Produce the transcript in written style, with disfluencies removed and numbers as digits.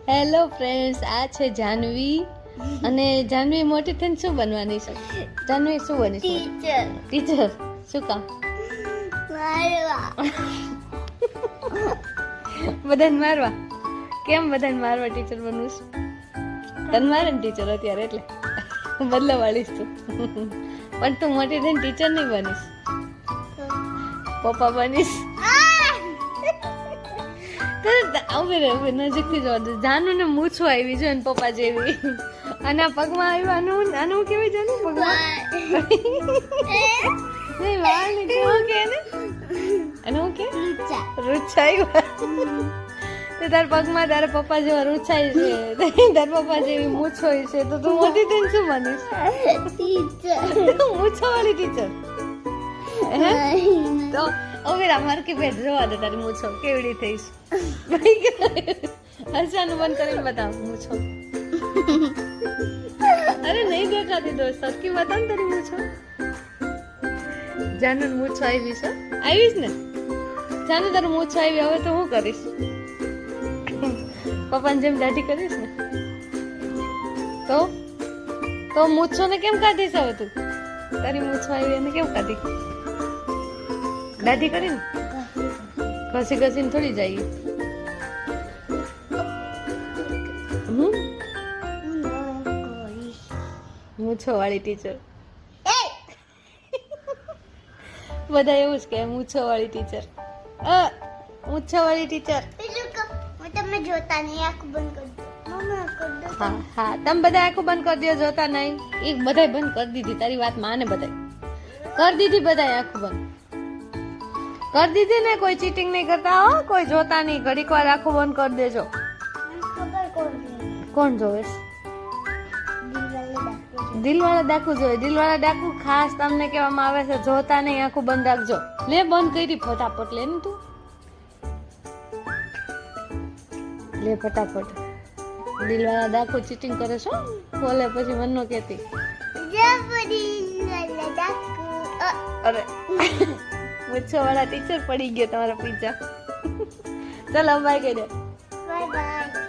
Hello friends, આ છે જાનવી. અને જાનવી મોટી થઈને શું બનવાની છે? જાનવી શું બની છે? ટીચર. શું કામ? બધાને મારવા. કેમ બધાને મારવા ટીચર બનવું છે? તને મારે ને ટીચર અત્યારે એટલે બદલા વાળીશ તું. પણ તું મોટી થઈને ટીચર નહીં બનીશ, પપ્પા બનીશ. નજીકથી જોવા દે. જાનુ ને મૂછો આવી જો પપ્પા જેવી, અને આ પગમાં આવ્યું. આનું કેવી જાનું પગમાં નહીં વાળ નહીં હું કે ને અને હું કે રૂછાઈ તો તાર પગમાં તારા પપ્પા જેવા રૂછાઈ છે, તાર પપ્પા જેવી મૂછો છે, તો તું મોટી થઈને શું બનીશ? મૂછો વાળી ટીચર. તો હવે અમારે કે ભેદ જોવા દે તારી મૂછો કેવડી થઈશ. હસવાનું બંધ કરીને બતાવ મૂછો. અરે નહીં દેખાતી દોસ્ત, સરખી બતાવ ને તારી મૂછો. જાનુ મૂછો આવી છે, આવીશ ને જાનુ તારી મૂછો આવી. હવે તો હું કરીશ? પપ્પાને જેમ દાઢી કરીશ ને તો મૂછો ને કેમ કાઢીશ? હવે તું તારી મૂછો આવી એને કેમ કાઢી? દાઢી કરીને ઘસી ઘસીને થોડી જાય. મૂછો વાળી ટીચર. બધા એવું જ કે મૂછો વાળી ટીચર, મૂછો વાળી ટીચર. તમે જોતા નહીં, આંખ બંધ કરી દો. હા હા, તમે બધા આંખો બંધ કરી દો, જોતા નહીં. એ બધાય બંધ કરી દીધી. તારી વાત માને બધાય કરી દીધી. બધાય આંખો બંધ કરી દીધી ને. કોઈ ચીટિંગ નહીં કરતા હો, કોઈ જોતા નહીં. ઘડીક વાર આંખો બંધ કરી દેજો. કોણ જોવે? દિલવાળા ડાકુ જોવે. દિલવાળા ડાકુ ખાસ તમને કહેવામાં આવે છે, જોતા નહીં, આંખો બંધ રાખજો. લે બંધ કરી ફટાફટ. લે ને તું લે ફટાફટ. દિલવાળા ડાકુ ચીટિંગ કરે છો, બોલે પછી મન નો કહેતી. અરે મૂછો વાળા ટીચર પડી ગયો તમારા પીઝા. ચલો બાય કહી દે. Bye bye.